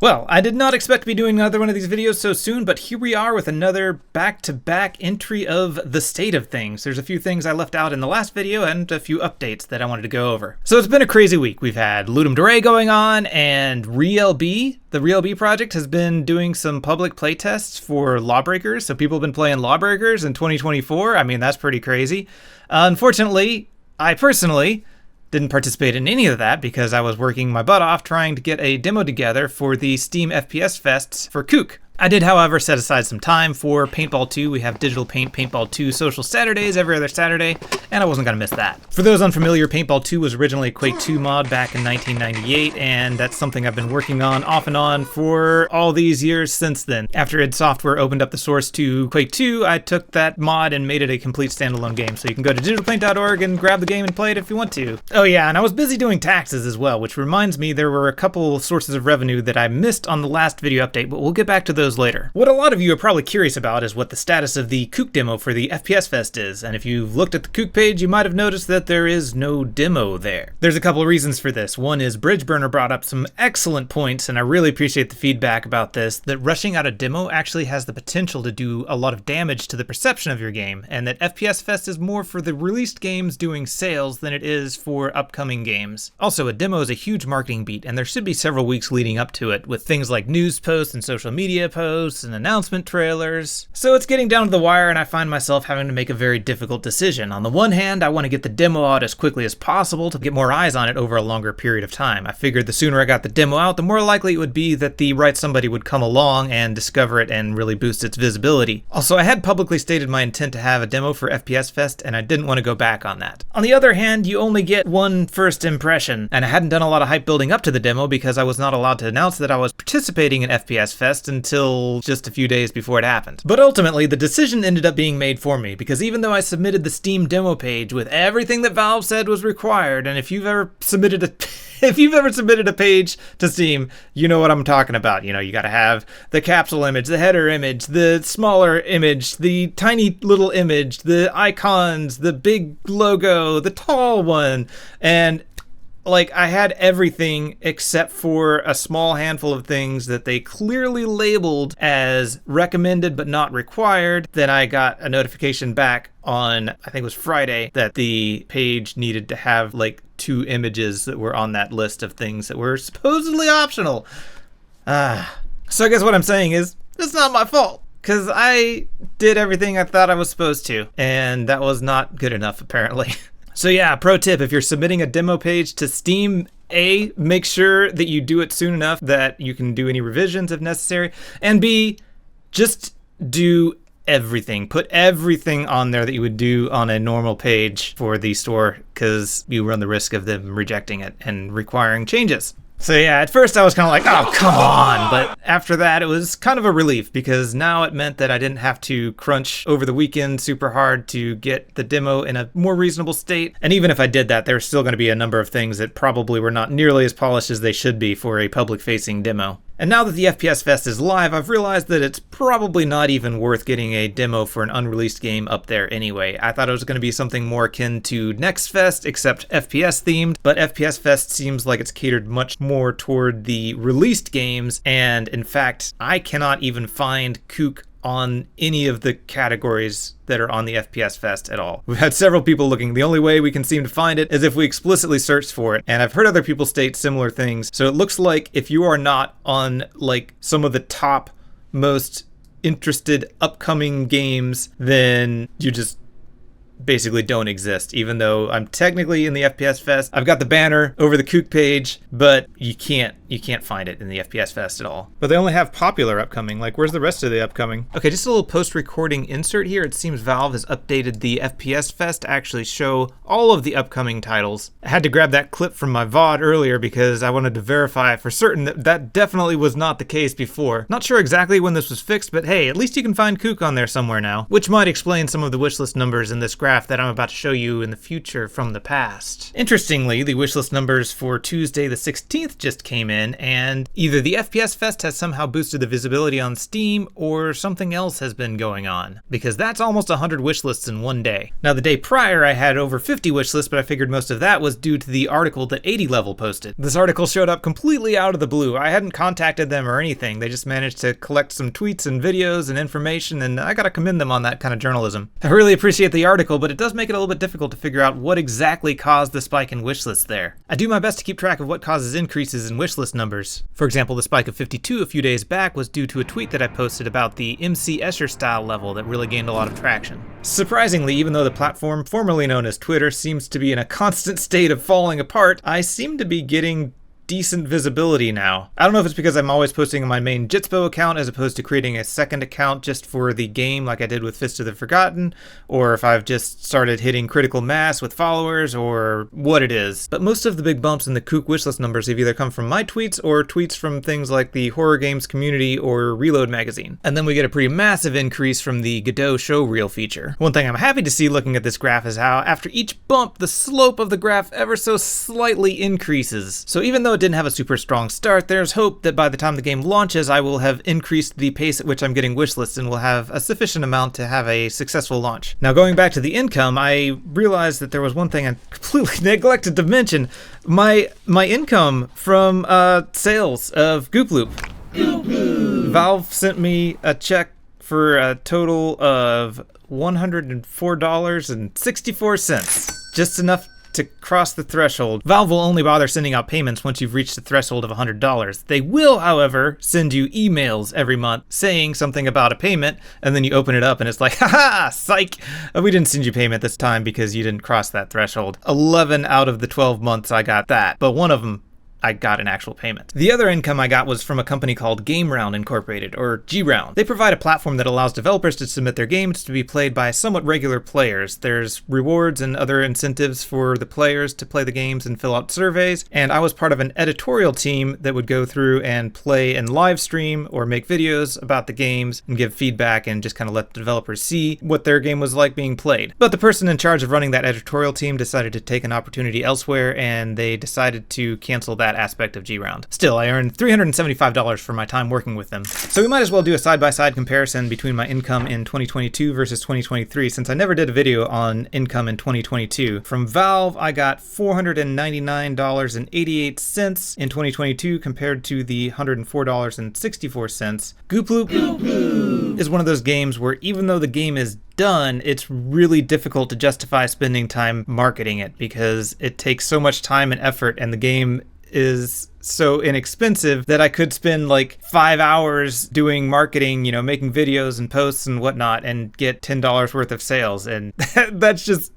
Well, I did not expect to be doing another one of these videos so soon, but here we are with another back-to-back entry of the state of things. There's a few things I left out in the last video and a few updates that I wanted to go over. So it's been a crazy week. We've had Ludum Dare going on, and RealB, the RealB project, has been doing some public playtests for Lawbreakers. So people have been playing Lawbreakers in 2024. I mean, that's pretty crazy. Unfortunately, I personally didn't participate in any of that because I was working my butt off trying to get a demo together for the Steam FPS Fests for KOOK. I did, however, set aside some time for Paintball 2. We have Digital Paint Paintball 2 social Saturdays every other Saturday, and I wasn't going to miss that. For those unfamiliar, Paintball 2 was originally a Quake 2 mod back in 1998, and that's something I've been working on off and on for all these years since then. After id Software opened up the source to Quake 2, I took that mod and made it a complete standalone game, so you can go to digitalpaint.org and grab the game and play it if you want to. Oh yeah, and I was busy doing taxes as well, which reminds me there were a couple sources of revenue that I missed on the last video update, but we'll get back to those later. What a lot of you are probably curious about is what the status of the KOOK demo for the FPS Fest is, and if you've looked at the KOOK page, you might have noticed that there is no demo there. There's a couple of reasons for this. One is Bridgeburner brought up some excellent points, and I really appreciate the feedback about this, that rushing out a demo actually has the potential to do a lot of damage to the perception of your game, and that FPS Fest is more for the released games doing sales than it is for upcoming games. Also, a demo is a huge marketing beat, and there should be several weeks leading up to it, with things like news posts and social media posts and announcement trailers. So it's getting down to the wire, and I find myself having to make a very difficult decision. On the one hand, I want to get the demo out as quickly as possible to get more eyes on it over a longer period of time. I figured the sooner I got the demo out, the more likely it would be that the right somebody would come along and discover it and really boost its visibility. Also, I had publicly stated my intent to have a demo for FPS Fest, and I didn't want to go back on that. On the other hand, you only get one first impression, and I hadn't done a lot of hype building up to the demo because I was not allowed to announce that I was participating in FPS Fest until just a few days before it happened. But ultimately, the decision ended up being made for me, because even though I submitted the Steam demo page with everything that Valve said was required, and if you've ever submitted a page to Steam, you know what I'm talking about. You know, you gotta have the capsule image, the header image, the smaller image, the tiny little image, the icons, the big logo, the tall one, and like, I had everything except for a small handful of things that they clearly labeled as recommended but not required. Then I got a notification back on, I think it was Friday, that the page needed to have like 2 images that were on that list of things that were supposedly optional. So I guess what I'm saying is, it's not my fault, because I did everything I thought I was supposed to, and that was not good enough, apparently. So yeah, pro tip, if you're submitting a demo page to Steam, A, make sure that you do it soon enough that you can do any revisions if necessary, and B, just do everything. Put everything on there that you would do on a normal page for the store, because you run the risk of them rejecting it and requiring changes. So yeah, at first I was kind of like, oh, come on. But after that, it was kind of a relief, because now it meant that I didn't have to crunch over the weekend super hard to get the demo in a more reasonable state. And even if I did that, there's still going to be a number of things that probably were not nearly as polished as they should be for a public-facing demo. And now that the FPS Fest is live, I've realized that it's probably not even worth getting a demo for an unreleased game up there anyway. I thought it was going to be something more akin to Next Fest, except FPS themed, but FPS Fest seems like it's catered much more toward the released games, and in fact, I cannot even find KOOK on any of the categories that are on the FPS Fest at all. We've had several people looking. The only way we can seem to find it is if we explicitly search for it, and I've heard other people state similar things. So it looks like if you are not on like some of the top most interested upcoming games, then you just basically don't exist, even though I'm technically in the FPS Fest. I've got the banner over the KOOK page, but you can't find it in the FPS Fest at all. But they only have popular upcoming. Like, where's the rest of the upcoming? Okay, just a little post-recording insert here. It seems Valve has updated the FPS Fest to actually show all of the upcoming titles. I had to grab that clip from my VOD earlier because I wanted to verify for certain that that definitely was not the case before. Not sure exactly when this was fixed, but hey, at least you can find KOOK on there somewhere now, which might explain some of the wishlist numbers in this graphic graph that I'm about to show you in the future from the past. Interestingly, the wishlist numbers for Tuesday the 16th just came in, and either the FPS Fest has somehow boosted the visibility on Steam or something else has been going on, because that's almost 100 wishlists in one day. Now, the day prior I had over 50 wishlists, but I figured most of that was due to the article that 80 Level posted. This article showed up completely out of the blue. I hadn't contacted them or anything. They just managed to collect some tweets and videos and information, and I gotta commend them on that kind of journalism. I really appreciate the article, but it does make it a little bit difficult to figure out what exactly caused the spike in wishlists there. I do my best to keep track of what causes increases in wishlist numbers. For example, the spike of 52 a few days back was due to a tweet that I posted about the MC Escher style level that really gained a lot of traction. Surprisingly, even though the platform formerly known as Twitter seems to be in a constant state of falling apart, I seem to be getting decent visibility now. I don't know if it's because I'm always posting on my main Jitspo account as opposed to creating a second account just for the game like I did with Fist of the Forgotten, or if I've just started hitting critical mass with followers, or what it is. But most of the big bumps in the KOOK wishlist numbers have either come from my tweets or tweets from things like the Horror Games Community or Reload magazine. And then we get a pretty massive increase from the Godot showreel feature. One thing I'm happy to see looking at this graph is how after each bump, the slope of the graph ever so slightly increases. So even though it didn't have a super strong start, there's hope that by the time the game launches, I will have increased the pace at which I'm getting wishlists and will have a sufficient amount to have a successful launch. Now, going back to the income, I realized that there was one thing I completely neglected to mention. My income from sales of Goop Loop. Valve sent me a check for a total of $104.64. Just enough to cross the threshold. Valve will only bother sending out payments once you've reached the threshold of $100. They will, however, send you emails every month saying something about a payment, and then you open it up and it's like, haha, psych! We didn't send you payment this time because you didn't cross that threshold. 11 out of the 12 months I got that, but one of them I got an actual payment. The other income I got was from a company called GameRound Incorporated, or G-Round. They provide a platform that allows developers to submit their games to be played by somewhat regular players. There's rewards and other incentives for the players to play the games and fill out surveys, and I was part of an editorial team that would go through and play and live stream or make videos about the games and give feedback and just kind of let the developers see what their game was like being played. But the person in charge of running that editorial team decided to take an opportunity elsewhere, and they decided to cancel that aspect of G-Round. Still, I earned $375 for my time working with them. So we might as well do a side-by-side comparison between my income in 2022 versus 2023, since I never did a video on income in 2022. From Valve, I got $499.88 in 2022 compared to the $104.64. Goop Loop is one of those games where even though the game is done, it's really difficult to justify spending time marketing it because it takes so much time and effort, and the game is so inexpensive that I could spend like 5 hours doing marketing, making videos and posts and whatnot, and get $10 worth of sales, and that's just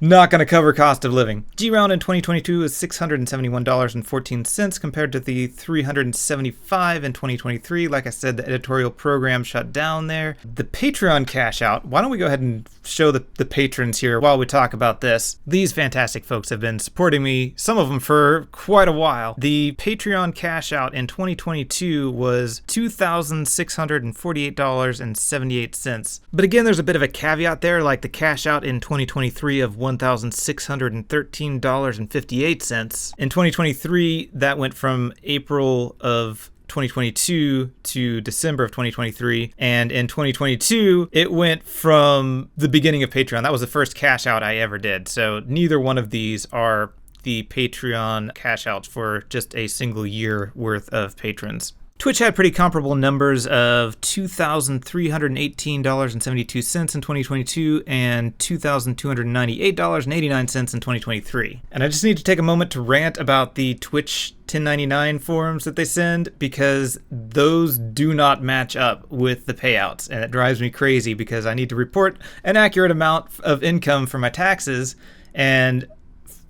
not going to cover cost of living. G-Round in 2022 is $671.14 compared to the $375 in 2023. Like I said, the editorial program shut down there. The Patreon cash out, why don't we go ahead and show the patrons here while we talk about this. These fantastic folks have been supporting me, some of them for quite a while. The Patreon cash out in 2022 was $2,648.78. But again, there's a bit of a caveat there, like the cash out in 2023 of $1,613.58. In 2023, that went from April of 2022 to December of 2023, and in 2022 it went from the beginning of Patreon. That was the first cash out I ever did, so neither one of these are the Patreon cash outs for just a single year worth of patrons. Twitch had pretty comparable numbers of $2,318.72 in 2022 and $2,298.89 in 2023. And I just need to take a moment to rant about the Twitch 1099 forms that they send, because those do not match up with the payouts, and it drives me crazy because I need to report an accurate amount of income for my taxes, and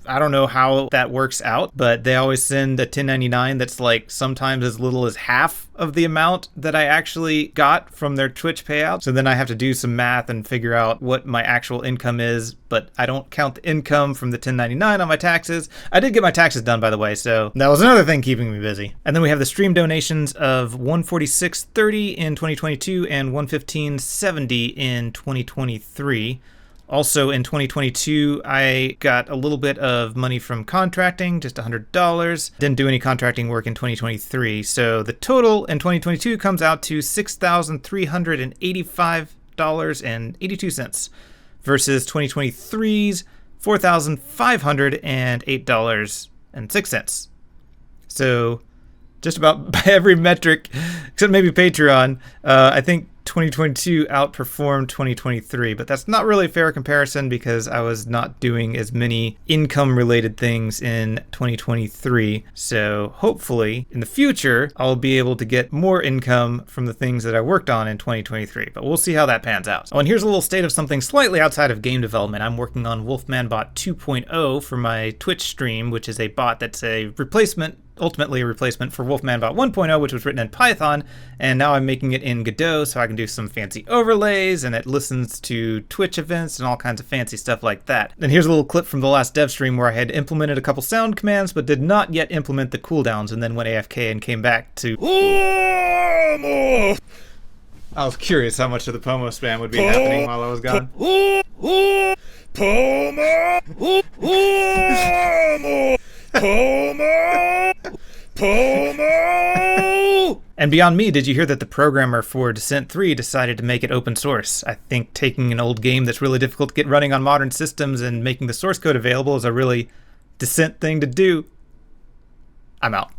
I don't know how that works out, but they always send a 1099 that's like sometimes as little as half of the amount that I actually got from their Twitch payouts. So then I have to do some math and figure out what my actual income is, but I don't count the income from the 1099 on my taxes. I did get my taxes done, by the way, so that was another thing keeping me busy. And then we have the stream donations of $146.30 in 2022 and $115.70 in 2023. Also in 2022, I got a little bit of money from contracting, just $100. Didn't do any contracting work in 2023. So the total in 2022 comes out to $6,385.82 versus 2023's $4,508.06. So just about by every metric, except maybe Patreon, I think 2022 outperformed 2023, but that's not really a fair comparison because I was not doing as many income-related things in 2023. So hopefully in the future, I'll be able to get more income from the things that I worked on in 2023, but we'll see how that pans out. Oh, and here's a little state of something slightly outside of game development. I'm working on WolfmanBot 2.0 for my Twitch stream, which is a bot that's a replacement, ultimately a replacement for WolfmanBot 1.0, which was written in Python, and now I'm making it in Godot so I can do some fancy overlays, and it listens to Twitch events and all kinds of fancy stuff like that. And here's a little clip from the last dev stream where I had implemented a couple sound commands, but did not yet implement the cooldowns, and then went AFK and came back to... I was curious how much of the Pomo spam would be happening while I was gone. And beyond me, did you hear that the programmer for Descent 3 decided to make it open source? I think taking an old game that's really difficult to get running on modern systems and making the source code available is a really Descent thing to do. I'm out.